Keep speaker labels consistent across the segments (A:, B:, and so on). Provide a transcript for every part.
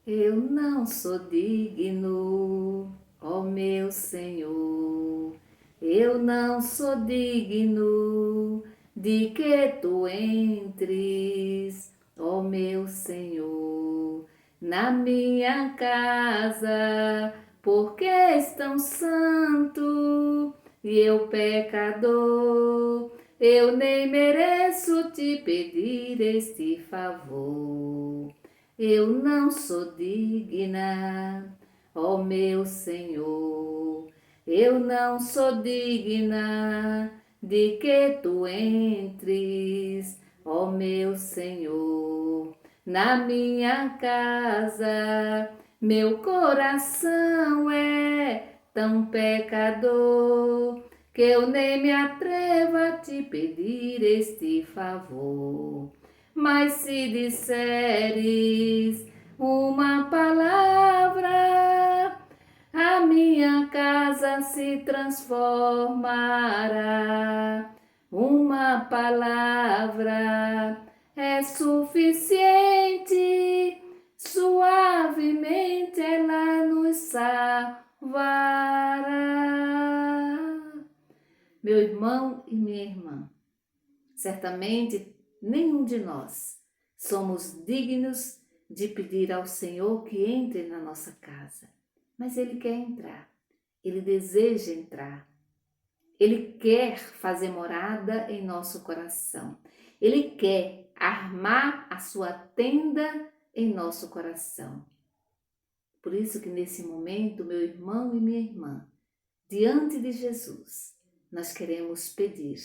A: Eu não sou digno, ó meu Senhor, eu não sou digno de que tu entres, ó meu Senhor, na minha casa, porque és tão santo e eu pecador. Eu nem mereço te pedir este favor. Eu não sou digna, ó meu Senhor, eu não sou digna de que tu entres, ó meu Senhor, na minha casa. Meu coração é tão pecador que eu nem me atrevo a te pedir este favor. Mas se disseres uma palavra, a minha casa se transformará. Uma palavra é suficiente, suavemente ela nos salvará. Meu irmão e minha irmã, certamente nenhum de nós somos dignos de pedir ao Senhor que entre na nossa casa, mas Ele quer entrar, Ele deseja entrar, Ele quer fazer morada em nosso coração, Ele quer armar a sua tenda em nosso coração. Por isso que nesse momento, meu irmão e minha irmã, diante de Jesus, nós queremos pedir,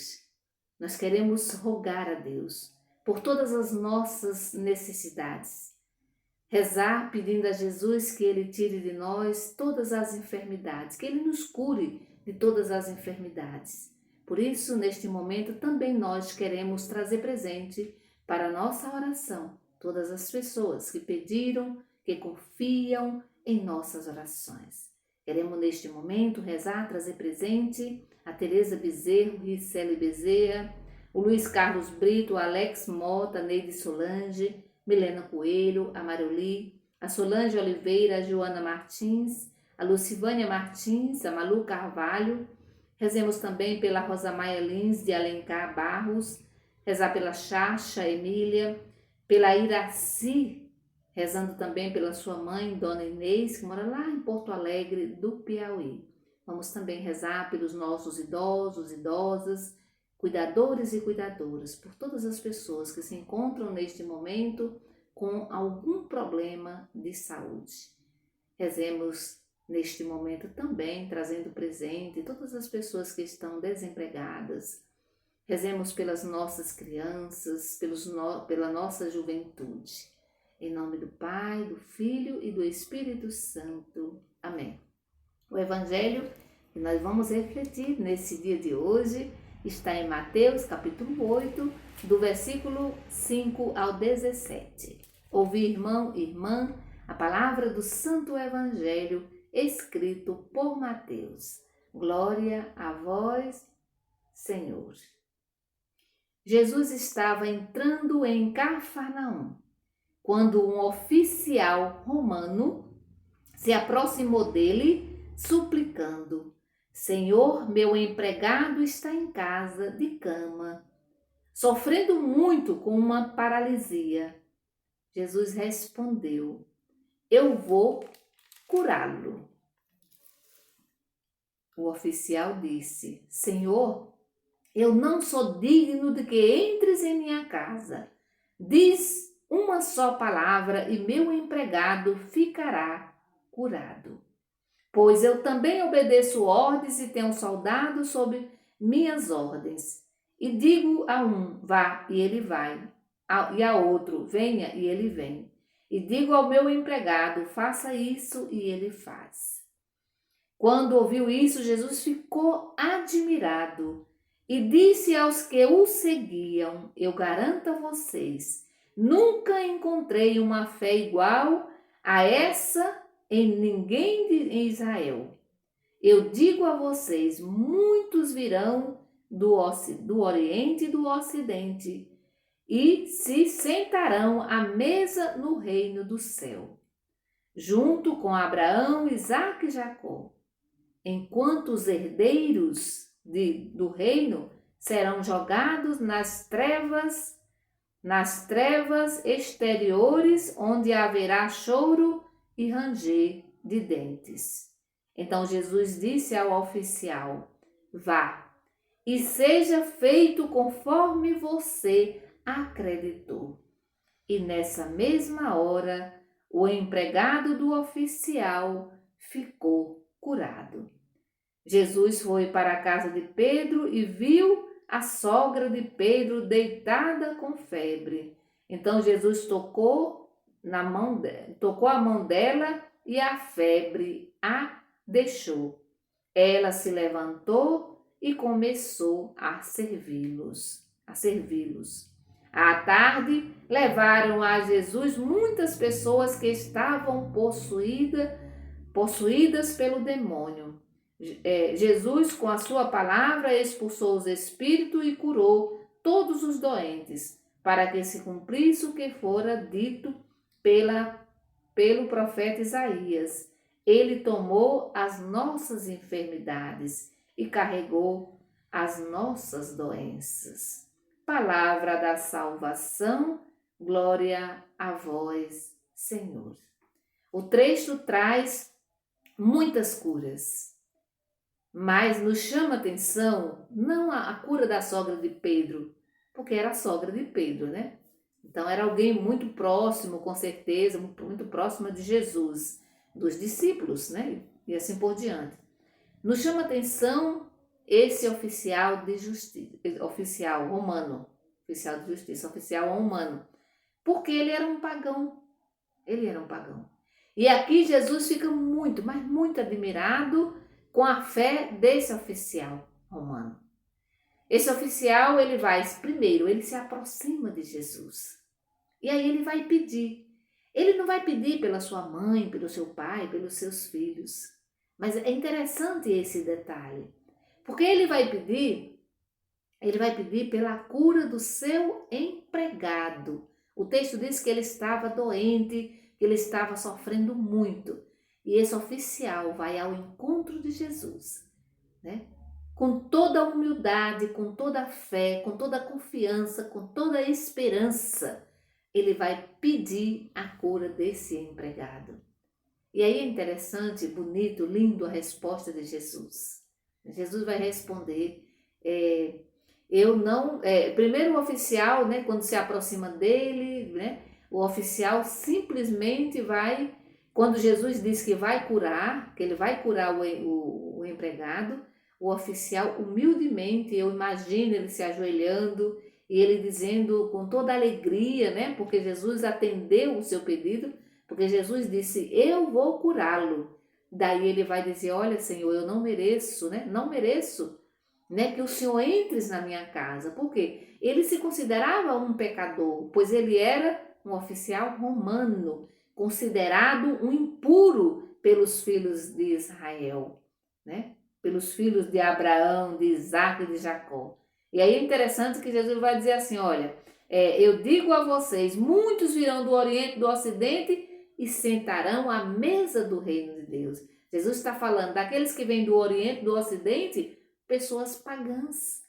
A: nós queremos rogar a Deus por todas as nossas necessidades. Rezar pedindo a Jesus que Ele tire de nós todas as enfermidades, que Ele nos cure de todas as enfermidades. Por isso, neste momento, também nós queremos trazer presente para a nossa oração todas as pessoas que pediram, que confiam em nossas orações. Queremos neste momento rezar, trazer presente a Tereza Bezerro, Ricele Bezerra, o Luiz Carlos Brito, o Alex Mota, Neide Solange, Milena Coelho, a Marioli, a Solange Oliveira, a Joana Martins, a Lucivânia Martins, a Malu Carvalho. Rezemos também pela Rosamaia Lins de Alencar Barros, rezar pela Chacha Emília, pela Iraci, rezando também pela sua mãe, Dona Inês, que mora lá em Porto Alegre do Piauí. Vamos também rezar pelos nossos idosos, idosas, cuidadores e cuidadoras, por todas as pessoas que se encontram neste momento com algum problema de saúde. Rezemos neste momento também, trazendo presente todas as pessoas que estão desempregadas. Rezemos pelas nossas crianças, pela nossa juventude. Em nome do Pai, do Filho e do Espírito Santo. Amém. O Evangelho que nós vamos refletir nesse dia de hoje está em Mateus, capítulo 8, do versículo 5 ao 17. Ouvi, irmão e irmã, a palavra do Santo Evangelho escrito por Mateus. Glória a vós, Senhor. Jesus estava entrando em Cafarnaum, quando um oficial romano se aproximou dele, suplicando: Senhor, meu empregado está em casa de cama, sofrendo muito com uma paralisia. Jesus respondeu: Eu vou curá-lo. O oficial disse: Senhor, eu não sou digno de que entres em minha casa. Diz uma só palavra e meu empregado ficará curado. Pois eu também obedeço ordens e tenho soldados sob minhas ordens. E digo a um, vá, e ele vai. E a outro, venha, e ele vem. E digo ao meu empregado, faça isso, e ele faz. Quando ouviu isso, Jesus ficou admirado e disse aos que o seguiam, eu garanto a vocês, nunca encontrei uma fé igual a essa em ninguém em Israel. Eu digo a vocês, muitos virão do Oriente e do Ocidente e se sentarão à mesa no reino do céu. junto com Abraão, Isaque e Jacó, enquanto os herdeiros do reino serão jogados nas trevas exteriores, onde haverá choro e ranger de dentes. Então Jesus disse ao oficial: vá, e seja feito conforme você acreditou. E nessa mesma hora, o empregado do oficial ficou curado. Jesus foi para a casa de Pedro e viu a sogra de Pedro deitada com febre. Então Jesus tocou a mão dela e a febre a deixou. Ela se levantou e começou a servi-los. À tarde, levaram a Jesus muitas pessoas que estavam possuídas pelo demônio. Jesus, com a sua palavra, expulsou os espíritos e curou todos os doentes, para que se cumprisse o que fora dito pelo profeta Isaías. Ele tomou as nossas enfermidades e carregou as nossas doenças. Palavra da salvação, glória a vós, Senhor. O texto traz muitas curas, mas nos chama a atenção não a cura da sogra de Pedro, porque era a sogra de Pedro, né? Então era alguém muito próximo, com certeza, muito próxima de Jesus, dos discípulos, né? E assim por diante. Nos chama a atenção esse oficial de justiça, oficial romano, oficial de justiça, oficial romano, porque ele era um pagão. Ele era um pagão. E aqui Jesus fica muito, mas muito admirado com a fé desse oficial romano. Esse oficial, primeiro, ele se aproxima de Jesus. E aí ele vai pedir. Ele não vai pedir pela sua mãe, pelo seu pai, pelos seus filhos. Mas é interessante esse detalhe. Porque ele vai pedir pela cura do seu empregado. O texto diz que ele estava doente, que ele estava sofrendo muito. E esse oficial vai ao encontro de Jesus, né? Com toda a humildade, com toda a fé, com toda a confiança, com toda a esperança, ele vai pedir a cura desse empregado. E aí é interessante, bonito, lindo a resposta de Jesus. Jesus vai responder, primeiro o oficial, né, quando se aproxima dele, né, o oficial simplesmente vai, quando Jesus diz que vai curar, que ele vai curar o empregado, o oficial humildemente, eu imagino ele se ajoelhando e ele dizendo com toda alegria, né, porque Jesus atendeu o seu pedido, porque Jesus disse, eu vou curá-lo. Daí ele vai dizer, olha Senhor, eu não mereço, né, que o Senhor entres na minha casa. Por quê? Ele se considerava um pecador, pois ele era um oficial romano, considerado um impuro pelos filhos de Israel, né? Pelos filhos de Abraão, de Isaque e de Jacó. E aí é interessante que Jesus vai dizer assim, olha, eu digo a vocês, muitos virão do Oriente e do Ocidente e sentarão à mesa do reino de Deus. Jesus está falando daqueles que vêm do Oriente e do Ocidente, pessoas pagãs,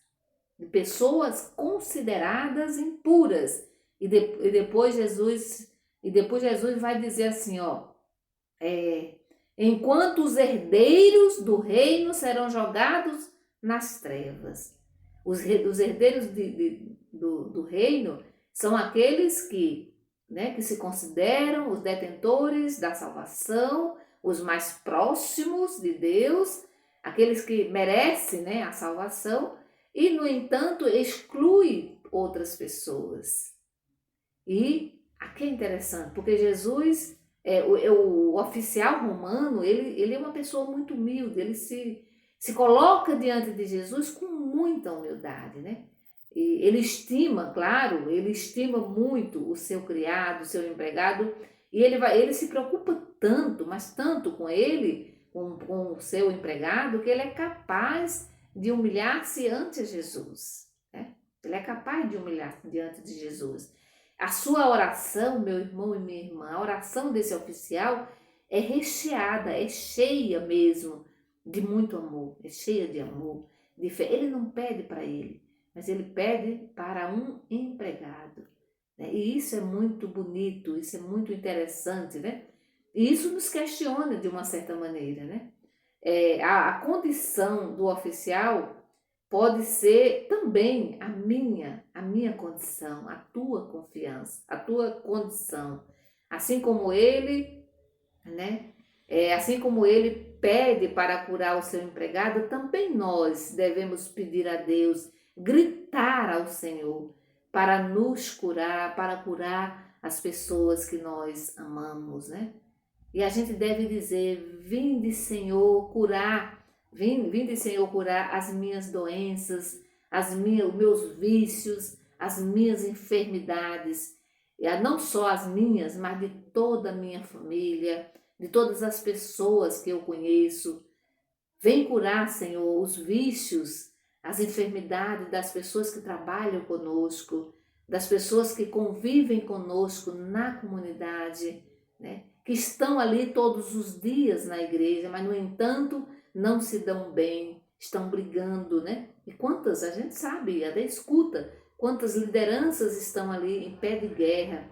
A: pessoas consideradas impuras. E depois Jesus vai dizer assim, enquanto os herdeiros do reino serão jogados nas trevas. Os herdeiros do reino são aqueles que se consideram os detentores da salvação, os mais próximos de Deus, aqueles que merecem, né, a salvação, e, no entanto, exclui outras pessoas. E aqui é interessante, porque Jesus, o oficial romano, ele é uma pessoa muito humilde, ele se coloca diante de Jesus com muita humildade, né? E ele estima muito o seu criado, o seu empregado, e ele se preocupa tanto, mas tanto com ele, com o seu empregado, que ele é capaz de humilhar-se ante Jesus, né? Ele é capaz de humilhar-se diante de Jesus. A sua oração, meu irmão e minha irmã, a oração desse oficial é recheada, é cheia mesmo de muito amor, é cheia de amor, de fé. Ele não pede para ele, mas ele pede para um empregado, né? E isso é muito bonito, isso é muito interessante, né? E isso nos questiona de uma certa maneira, né? A condição do oficial pode ser também a minha condição, a tua confiança, a tua condição. Assim como ele, né? Assim como ele pede para curar o seu empregado, também nós devemos pedir a Deus, gritar ao Senhor para nos curar, para curar as pessoas que nós amamos, né? E a gente deve dizer: vinde, Senhor, curar, vinde, Senhor, curar as minhas doenças, os meus vícios, as minhas enfermidades, não só as minhas, mas de toda a minha família, de todas as pessoas que eu conheço. Vem curar, Senhor, os vícios, as enfermidades das pessoas que trabalham conosco, das pessoas que convivem conosco na comunidade, né? Que estão ali todos os dias na igreja, mas no entanto não se dão bem, estão brigando, né? E quantas, a gente sabe, até escuta, quantas lideranças estão ali em pé de guerra,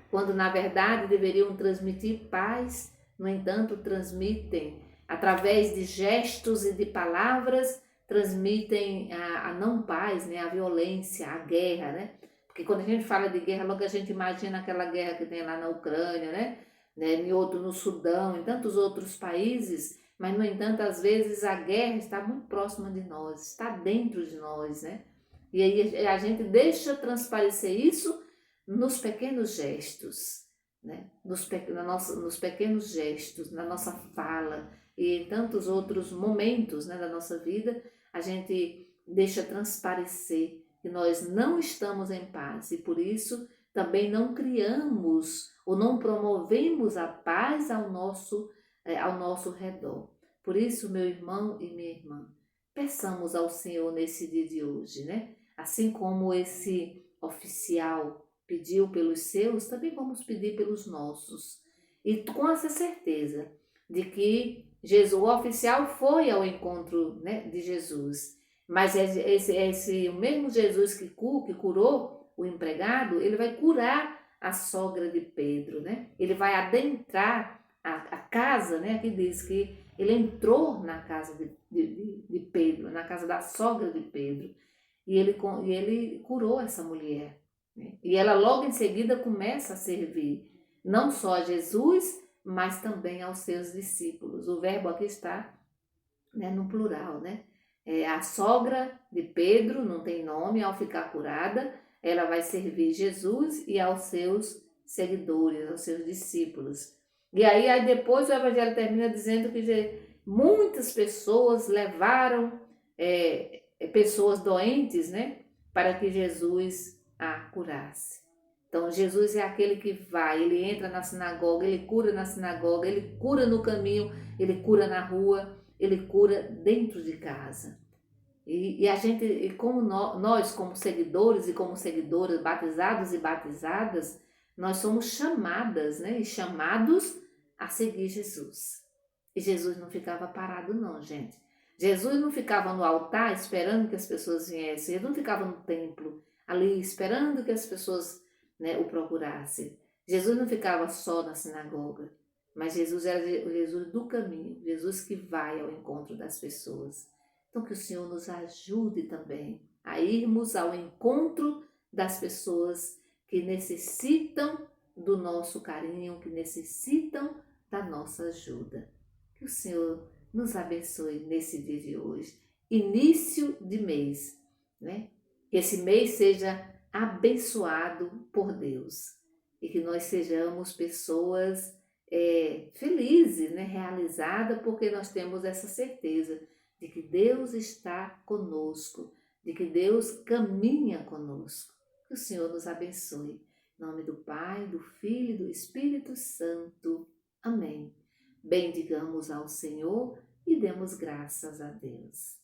A: quando na verdade deveriam transmitir paz, no entanto transmitem através de gestos e de palavras, transmitem a não paz, né? A violência, a guerra, né? Porque quando a gente fala de guerra, logo a gente imagina aquela guerra que tem lá na Ucrânia, né? Em outro no Sudão, em tantos outros países, mas no entanto, às vezes a guerra está muito próxima de nós, está dentro de nós, né? E aí a gente deixa transparecer isso nos pequenos gestos, né? Nos pequenos gestos, na nossa fala e em tantos outros momentos, né, da nossa vida, a gente deixa transparecer que nós não estamos em paz e por isso também não criamos ou não promovemos a paz ao nosso redor. Por isso, meu irmão e minha irmã, peçamos ao Senhor nesse dia de hoje, né? Assim como esse oficial pediu pelos seus, também vamos pedir pelos nossos. E com essa certeza de que Jesus, o oficial foi ao encontro, né, de Jesus, mas o mesmo Jesus que curou o empregado, ele vai curar a sogra de Pedro, né? Ele vai adentrar a casa, né? Aqui diz que ele entrou na casa de Pedro, na casa da sogra de Pedro, e ele curou essa mulher, né? E ela logo em seguida começa a servir, não só a Jesus, mas também aos seus discípulos. O verbo aqui está, né, no plural, né? A sogra de Pedro, não tem nome, ao ficar curada, ela vai servir Jesus e aos seus seguidores, aos seus discípulos. E aí depois o evangelho termina dizendo que muitas pessoas levaram pessoas doentes, né, para que Jesus a curasse. Então Jesus é aquele que vai, ele entra na sinagoga, ele cura na sinagoga, ele cura no caminho, ele cura na rua, ele cura dentro de casa. E a gente, e como nós, como seguidores e como seguidoras, batizados e batizadas, nós somos chamadas, né, e chamados a seguir Jesus. E Jesus não ficava parado não, gente. Jesus não ficava no altar esperando que as pessoas viessem, ele não ficava no templo ali esperando que as pessoas, né, o procurassem. Jesus não ficava só na sinagoga, mas Jesus era o Jesus do caminho, Jesus que vai ao encontro das pessoas. Então que o Senhor nos ajude também a irmos ao encontro das pessoas que necessitam do nosso carinho, que necessitam da nossa ajuda. Que o Senhor nos abençoe nesse dia de hoje, início de mês, né? Que esse mês seja abençoado por Deus e que nós sejamos pessoas felizes, né? Realizadas, porque nós temos essa certeza de que Deus está conosco, de que Deus caminha conosco. Que o Senhor nos abençoe. Em nome do Pai, do Filho e do Espírito Santo. Amém. Bendigamos ao Senhor e demos graças a Deus.